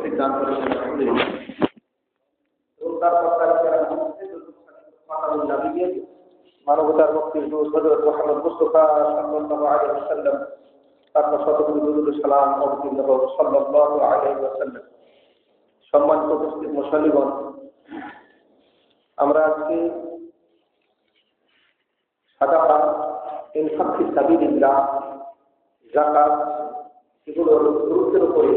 তৌফিক দান করেছেন আলহামদুলিল্লাহ। এবং তারপর মানবতার মুক্তির দূত হযরত মুহাম্মদ মুস্তাফা সাল্লাল্লাহু আলাইহি ওয়াসাল্লাম তারপর শতকোটি দুরূদ ও সালাম অবতীর্ণ হোক সাল্লাল্লাহু আলাইহি ওয়াসাল্লাম। সম্মানিত উপস্থিত মুসল্লিগণ, আমরা আজকে সাদাকা ইনফাক ফি সাবিলিল্লাহ, যাকাত, এগুলোর গুরুত্বের উপরে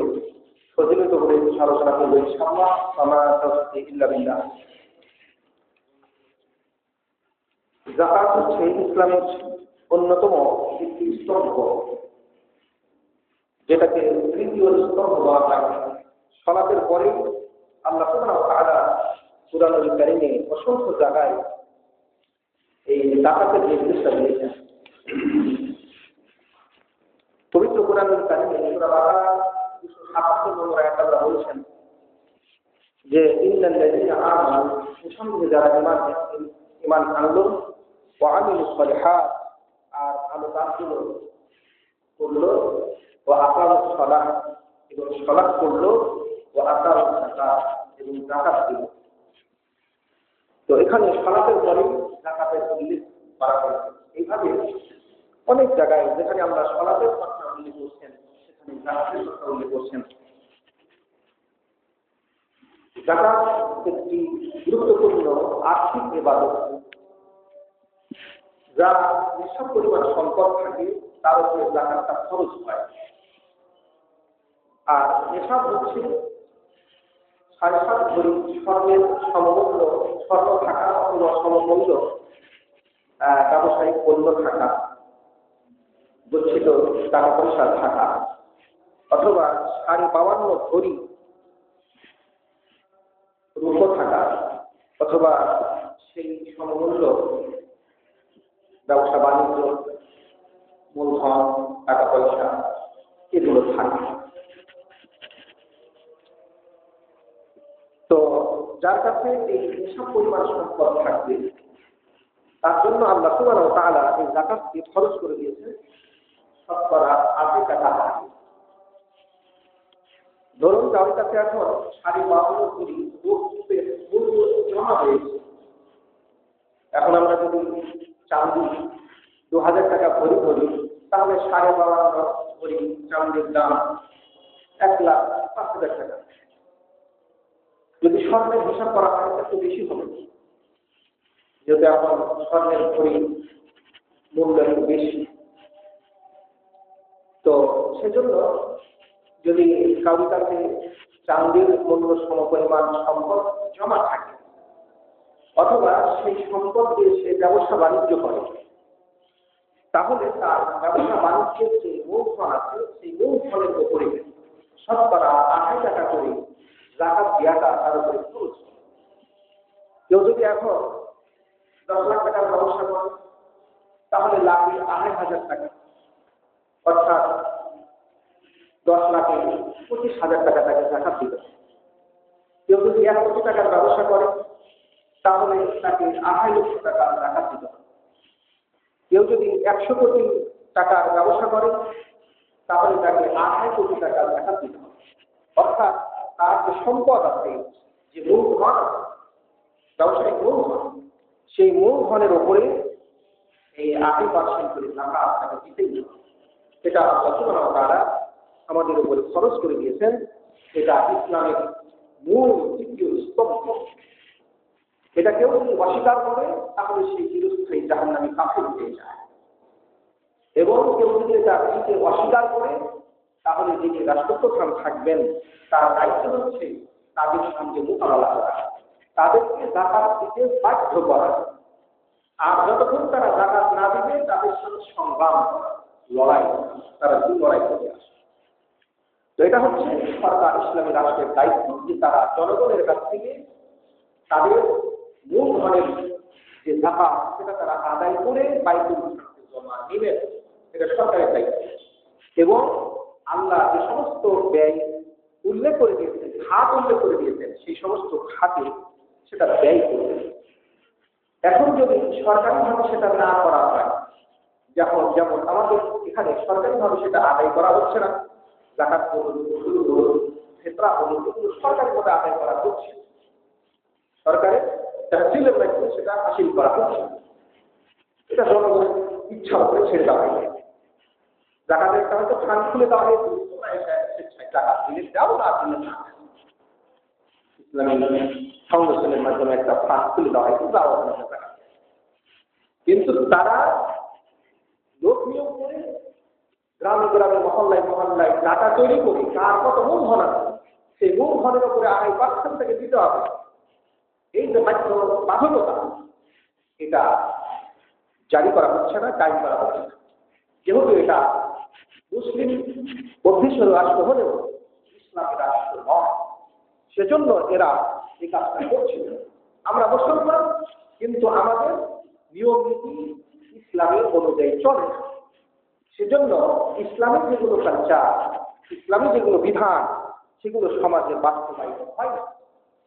ফজিলত করে আলোচনা করব ইনশাআল্লাহ। আমা তাওফিক ইল্লা বিল্লাহ। যাকাত হচ্ছে ইসলামের অন্যতম একটি স্তম্ভ, যেটাকে তৃতীয় স্তম্ভ বলা হয়। সালাতের পরে আল্লাহ সুবহানাহু ওয়া তাআলা কুরআনুল কারীমে অসংখ্য জায়গায় এই যাকাতের নির্দেশনা দিয়েছেন। পবিত্র কুরআনুল কারীমে সূরা বাকারা 257 নম্বর আয়াতে আল্লাহ বলেছেন যে ইন্নাল্লাযীনা আমানু, নিঃসন্দেহে যারা ঈমান আনলো, ওয়া আমিলুস সালিহাত, আর ভালো কাজগুলো করলো, ওয়া আকামুস সালাহ, এবং সালাত করলো, ওয়া আতাউস যাকাত, এবং যাকাত দিল। তো এখানে সালাতের পরে যাকাতের উল্লেখ করা হয়েছে। এইভাবে অনেক জায়গায় যেখানে আমরা সালাতের কথা উল্লেখ করছেন সেখানে যাকাতের কথা উল্লেখ করছেন। যাকাত একটি গুরুত্বপূর্ণ আর্থিক ইবাদত, যা যেসব পরিমাণ সম্পদ থাকে তার উপরে যাকাতটা খরচ হয়। আর এসব হচ্ছে 7.5 ভরি স্বর্ণের সমমূল্য স্বর্ণ থাকা অথবা সমমূল্য ব্যবসায়িক পণ্য থাকা, গচ্ছিত টাকা পয়সা থাকা, অথবা 52 ভরি রূপ থাকা, অথবা সেই সমমূল্য ব্যবসা বাণিজ্য মূলধন টাকা পয়সা এগুলো থাকে। তো যার কাছে এই এসব পরিমাণ সম্পদ থাকবে তার জন্য আল্লাহ সুবহানাহু ওয়া তাআলা এই যাকাতকে খরচ করে দিয়েছেন শতকরা 80 টাকা। ধরুন যার কাছে এখন 52 ভরি রূপের মূল্য জমা হয়েছে, এখন আমরা যদি চাঁদি 2000 টাকা ভরি ধরি, তাহলে 52 ভরি চাঁদির দাম 1,05,000 টাকা। যদি স্বর্ণের হিসাব করা হয় একটু বেশি হবে, যেহেতু এখন স্বর্ণের ভরি মূল্য একটু বেশি। তো সেজন্য যদি কারোর কাছে চাঁদির মূল্য সমপরিমাণ সম্পদ জমা থাকে, অথবা সেই সম্পদ দিয়ে সে ব্যবসা বাণিজ্য করে, তাহলে তার ব্যবসা বাণিজ্যের যে মূলধন আছে সেই মূলধনের উপরে শতকরা 80 টাকা করে যাকাত দেওয়াটা তার উপরে খরচ। কেউ যদি এখন 10 লাখ টাকার ব্যবসা করে, তাহলে লাগবে 2,500 টাকা, অর্থাৎ 10,25,000 টাকা তাকে যাকাত দিতে হবে। কেউ যদি 1 কোটি টাকার ব্যবসা করে, তাহলে তাকে 2.5 লক্ষ টাকা যাকাত দিতে হবে। কেউ যদি 100 কোটি টাকার ব্যবসা করে, তাহলে তাকে 2.5 কোটি টাকা যাকাত দিতে হবে। অর্থাৎ তার যে সম্পদ আছে, যে মূলধন, ব্যবসায়িক মূলধন, সেই মূলধনের উপরে এই 8% করে যাকাত তাকে দিতেই হবে। এটা আল্লাহ সুবহানাহু ওয়া তাআলা আমাদের উপরে খরচ করে দিয়েছেন। এটা ইসলামের মূল তৃতীয় স্তম্ভ। এটা কেউ যদি অস্বীকার করে তাহলে সেই চিরস্থায়ী জাহান্নামী কাফের হয়ে যায়, এবং কেউ যদি এটা দিতে অস্বীকার করে তাহলে যিনি রাষ্ট্রপ্রধান থাকবেন তার দায়িত্ব হচ্ছে তাদের সঙ্গে মোকাবেলা করা, তাদেরকে যাকাত দিতে বাধ্য করা, আর যতক্ষণ তারা যাকাত না দিবে তাদের সাথে সংগ্রাম করা, লড়াই, তারা কি লড়াই করে আসে। তো এটা হচ্ছে সরকার, ইসলামী রাষ্ট্রের দায়িত্ব যে তারা জনগণের কাছ থেকে তাদের মূলধনের যে যাকাত সেটা তারা আদায় করে বাইতুল মালে জমা নেবেন। এটা সরকারের দায়িত্ব। এবং আল্লাহ যে সমস্ত ব্যয় উল্লেখ করে দিয়েছেন, খাত উল্লেখ করে দিয়েছেন, সেই সমস্ত খাতে সেটা ব্যয় করবে। এখন যদি সরকারিভাবে সেটা না করা হয়, যেমন আমাদের এখানে সরকারিভাবে সেটা আদায় করা হচ্ছে না, যাকাত ফিতরা হলো এগুলো সরকারিভাবে আদায় করা হচ্ছে, সরকারের তহসিলের মাধ্যমে সেটা হাসিল করা হচ্ছে। এটা জনগণের ইচ্ছা করে ছেড়ে দেওয়া হয়েছে। জাকাতের একটা হয়তো ফান্ড খুলে দেওয়া হয়েছে, টাকা দিলে দাও না দিলে না, ইসলামী ফাউন্ডেশনের মাধ্যমে একটা ফান্ড খুলে দেওয়া হয়েছে, দাও টাকা। কিন্তু তারা লোক নিয়োগ করে গ্রামে গ্রামে মহল্লায় মহল্লায় ডাটা তৈরি করে কার কত মূলধন আছে সেই মূলধনের উপরে 2.5% থেকে দিতে হবে। এই যে বাধ্যকতা এটা জারি করা হচ্ছে না, কায়েম করা হচ্ছে না। যেহেতু এটা মুসলিম অধ্যুষিত রাষ্ট্র হলেও ইসলামের রাষ্ট্র নয়, সেজন্য এরা এই কাজটা করছে। আমরা মুসলমান, কিন্তু আমাদের নিয়ম নীতি ইসলামের অনুযায়ী চলে না। সেজন্য ইসলামের যেগুলো কালচার, ইসলামের যেগুলো বিধান, সেগুলো সমাজে বাস্তবায়িত হয় না।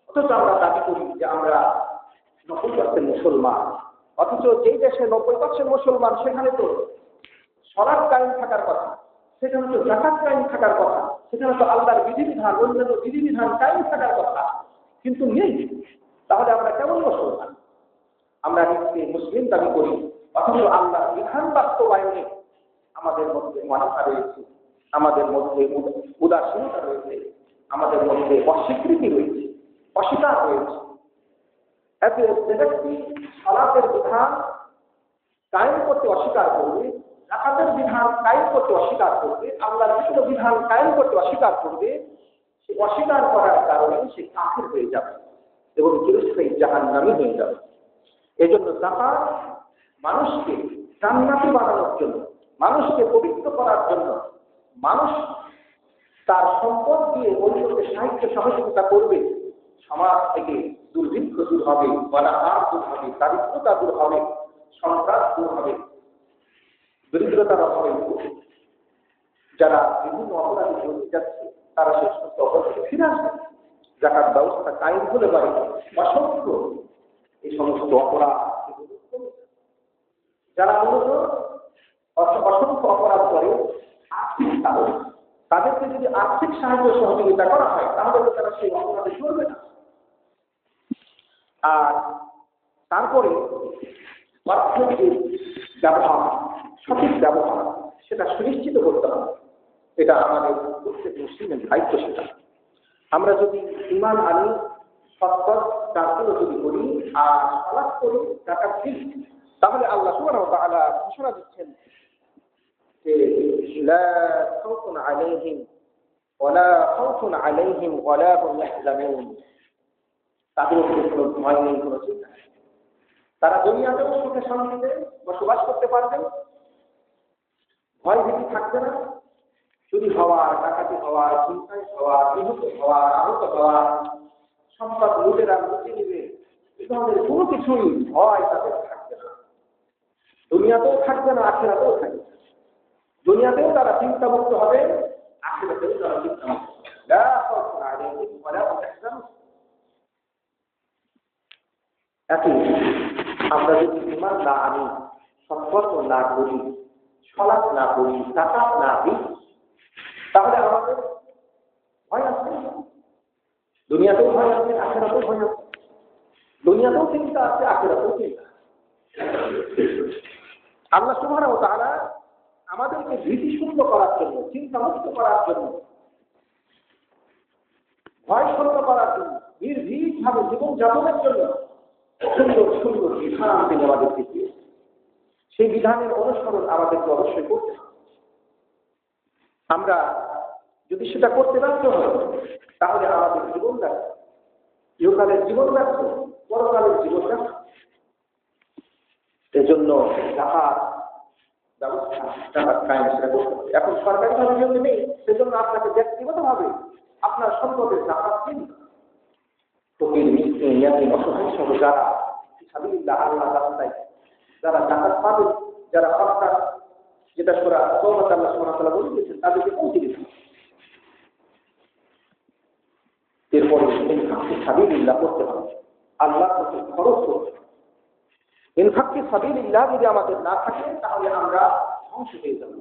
অথচ আমরা দাবি করি যে আমরা 90% মুসলমান, অথচ যেই দেশে 90% মুসলমান সেখানে তো সলাত কায়েম থাকার কথা, সেখানে তো যাকাত কায়েম থাকার কথা, সেখানে তো আল্লাহর বিধিবিধান অন্যান্য বিধিবিধান কায়েম থাকার কথা, কিন্তু নেই। তাহলে আমরা কেমন মুসলমান? আমরা নিজেকে মুসলিম দাবি করি, অথচ আল্লাহর বিধান বাস্তবায়নে আমাদের মধ্যে মানবতা রয়েছে, আমাদের মধ্যে উদাসীনতা রয়েছে, আমাদের মধ্যে অস্বীকৃতি রয়েছে, অস্বীকার রয়েছে। এতে যে ব্যক্তি সালাতের বিধান কায়েম করতে অস্বীকার করবে, যাকাতের বিধান কায়েম করতে অস্বীকার করবে, আল্লাহর বিভিন্ন বিধান কায়েম করতে অস্বীকার করবে, সে অস্বীকার করার কারণে সে কাফির হয়ে যাবে এবং চিরস্থায়ী জাহান্নামী হয়ে যাবে। এজন্য যাকাত মানুষকে জান্নাতি বানানোর জন্য, মানুষকে পবিত্র করার জন্য, মানুষ তার সম্পদ দিয়ে অন্যকে সাহিত্য সহযোগিতা করবে, সমাজ থেকে দুর্ভিক্ষ দূর হবে, অনাহার দূর হবে, দারিদ্রতা দূর হবে, সন্ত্রাস দূর হবে, দরিদ্রতার অভাবে যারা বিভিন্ন অপরাধে জড়িয়ে যাচ্ছে তারা সেই সমস্ত অপরাধ থেকে ফিরে আসবে। যাকাত ব্যবস্থা কায়েম হলে পারে অসংখ্য এই সমস্ত অপরাধ, যারা মূলত অসংখ্য অপরাধ করে আর্থিক কারণে, তাদেরকে যদি আর্থিক সাহায্য সহযোগিতা করা হয় তাহলে তো তারা সেই অপরাধে চলবে না। আর তারপরে অর্থের যে ব্যবহার, সঠিক ব্যবহার, সেটা সুনিশ্চিত করতে হবে। এটা আমাদের প্রত্যেক মুসলিমের দায়িত্ব। সেটা আমরা যদি ঈমান আনি, সৎপথ কাজগুলো যদি করি আর সালাত করি, যাকাত দিই, তাহলে আল্লাহ সুবহানাহু ওয়া তাআলা ঘোষণা দিচ্ছেন যে লা খাউফুন আলাইহিম ওয়ালা খাউফুন আলাইহিম ওয়ালা হুম ইয়াহজানুন। তাদের উপরে কোনো ভয় নেই, কোনো চিন্তা নেই। তারা দুনিয়াতেও সুখে শান্তিতে বসবাস করতে পারবেন, ভয় ভীতি থাকবে না। চুরি হওয়া, ডাকাতি হওয়া, চিন্তায় হওয়া, নিহত হওয়া, আহত হওয়া, সম্পদ লুটেরা লুটে নেবে, এ ধরনের কোনো কিছুই ভয় তাদের থাকবে না। দুনিয়াতেও থাকবে না, আখিরাতেও থাকবে না। দুনিয়াতেও তারা চিন্তামুক্ত হবে, আখিরাতেও তারা চিন্তামুক্ত হবে। লা খাউফুন আলাইহিম ওয়ালা হুম ইয়াহজানুন। একই আমরা যদি ঈমান না আনি, সৎপথ না করি, সালাত না করি, যাকাত না দিই, তাহলে আমাদের ভয় আছে। দুনিয়াতেও ভয় আছে, আখিরাতেও ভয় আছে। দুনিয়াতেও চিন্তা আছে, আখিরাতেও চিন্তা। আল্লাহ সুবহানাহু ওয়া তাআলা আমাদেরকে ভীতিশূন্য করার জন্য, চিন্তামুক্ত করার জন্য, ভয় শূন্য করার জন্য, নির্ভীকভাবে জীবনযাপনের জন্য সুন্দর সুন্দর বিধান তিনি আমাদেরকে দিয়েছেন। সেই বিধানের অনুসরণ আমাদেরকে অবশ্যই করতে হবে। আমরা যদি সেটা করতে ব্যর্থ হই তাহলে আমাদের জীবন ব্যর্থ, ইহকালের জীবন ব্যর্থ, পরকালের জীবন ব্যর্থ। এজন্য যাকাত ব্যবস্থা, যাকাত কায়েম সেটা করতে হবে। এখন সরকারিভাবে নিয়ম নেই, সেজন্য আপনাকে ব্যক্তিগতভাবে আপনার সম্পদের যাকাত দিন। ফকির, মিসকিন, ইয়াতীম, অসহায় সহ যারা সাবিলিল্লাহ আল্লাহর রাস্তায় যারা যাকাত পাবে, যারা হকদার, যেটা সূরা তওবা আল্লাহ সুবহানাহু ওয়া তাআলা বলে দিয়েছেন, তাদেরকে পৌঁছে দিতে হবে। এরপরে ইনফাক ফি সাবিলিল্লাহ করতে হবে, আল্লাহর পথে খরচ করতে হবে। ইনফাক ফি সাবিলিল্লাহ যদি আমাদের না থাকে তাহলে আমরা ধ্বংস হয়ে যাব।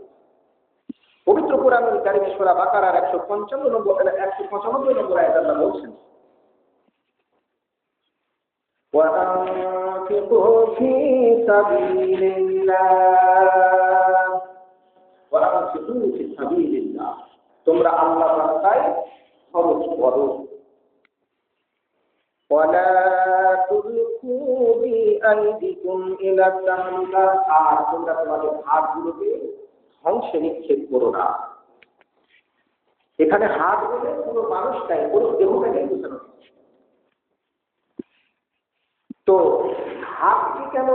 পবিত্র কোরআনুল কারীমে সূরা বাকারার 195 নম্বর আয়াত আল্লাহ বলছেন, وأنفقوا في سبيل الله وأنفقوا في سبيل الله তোমরা আল্লাহর রাস্তায় খরচ করো। ولا تلقوا بأيديكم إلى التهلكة আর তোমরা তোমাদের হাতগুলোকে ধ্বংসে নিক্ষেপ করো না। এখানে হাত বলে পুরো মানুষটাই, পুরো দেহটাকে বোঝানো। তো হাতকে কেন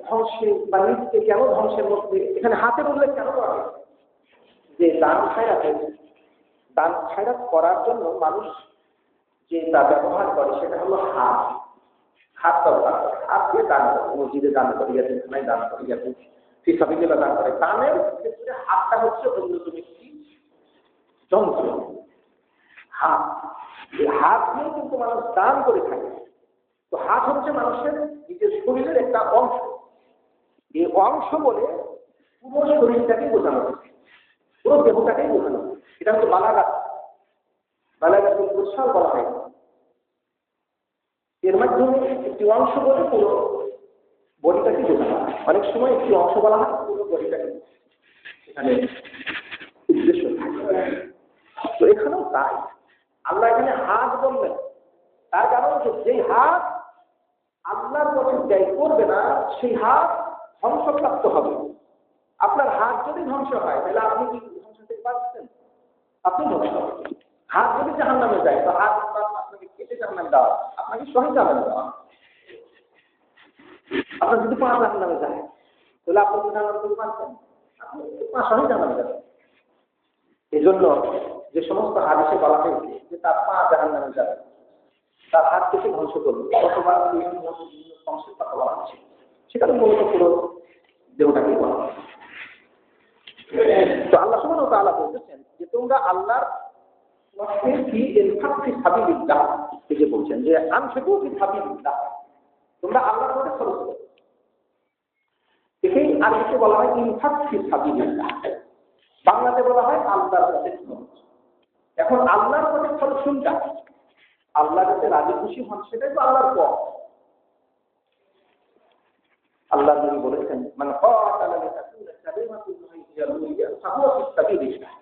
ধ্বংসে বা নিজকে কেন ধ্বংসের মধ্যে, এখানে হাতের উল্লেখ কেন করা হয়েছে? যে দান খায়রাত করার জন্য মানুষ যে তা ব্যবহার করে সেটা হলো হাত। হাত ব্যবহার করে, হাত দিয়ে দান করে, মসজিদে দান করে গেছেন, থানায় দান করে গেছেন, ফি সাবিলিল্লাহ দান করে। দানের ক্ষেত্রে হাতটা হচ্ছে অন্যতম একটি যন্ত্র। হাত, এই হাত দিয়ে কিন্তু মানুষ দান করে থাকে। তো হাত হচ্ছে মানুষের নিজের শরীরের একটা অংশ। এই অংশ বলে পুরো শরীরটাকেই বোঝানো হচ্ছে, পুরো দেহটাকেই বোঝানো হচ্ছে। এটা হচ্ছে বালাগাতুল মুরসাল বলা হয়। এর মাধ্যমে একটি অংশ বলে পুরো বডিটাকে বোঝানো হয়। অনেক সময় একটি অংশ বলা হয়, পুরো বডিটাকে এখানে উদ্দেশ্য থাকে। তো এখানেও তাই, আল্লাহ এখানে হাত বললেন, তার কারণ হচ্ছে যেই হাত আল্লাহর পথে ব্যয় করবে না সেই হাত ধ্বংসপ্রাপ্ত হবে। আপনার হাত যদি ধ্বংস হয় তাহলে আপনি কি ধ্বংস থেকে পাচ্ছেন? আপনি ধ্বংস হবেন। হাত যদি জাহান্নামে যায় তো হাত আপনাকে কেটে জাহান্নামে দেওয়া, আপনাকে সহি জাহান্নামে দেওয়া। আপনার যদি পা জাহান্নামে যায় তাহলে আপনি কি জাহান্নাম থেকে পাচ্ছেন? আপনি পা সহি জাহান্নামে যাবেন। এই জন্য যে সমস্ত হাদিসে বলা হয়েছে যে তার পা জাহান্নামে যাবে, তার হাত থেকে ধ্বংস করবে, অথবা বিভিন্ন ধ্বংসের কথা বলা হচ্ছে, সেখানে মূলত পুরো দেহটাকেই বলা হয়। তো আল্লাহ সুবহানাহু ওয়া তাআলা বলতেছেন যে তোমরা আল্লাহর পথে ফি সাবিলিল্লাহ থেকে বলছেন যে আনফিকু ফি সাবিলিল্লাহ, তোমরা আল্লাহর পথে খরচ করো। একেই আরবিতে বলা হয় ইনফাক ফি সাবিলিল্লাহ, বাংলাতে বলা হয় আল্লাহর পথে খরচ। এখন আল্লাহর পথে খরচ কোনটা? আল্লাহ যাতে রাজি খুশি হন সেটাই তো আল্লাহর পথ। আল্লাহ নবী বলেছেন, মান ক্বাতালা লিতাকুনা কালিমাতুল্লাহি হিয়াল উলিয়া ফাহুয়া ফি সাবিলিল্লাহ,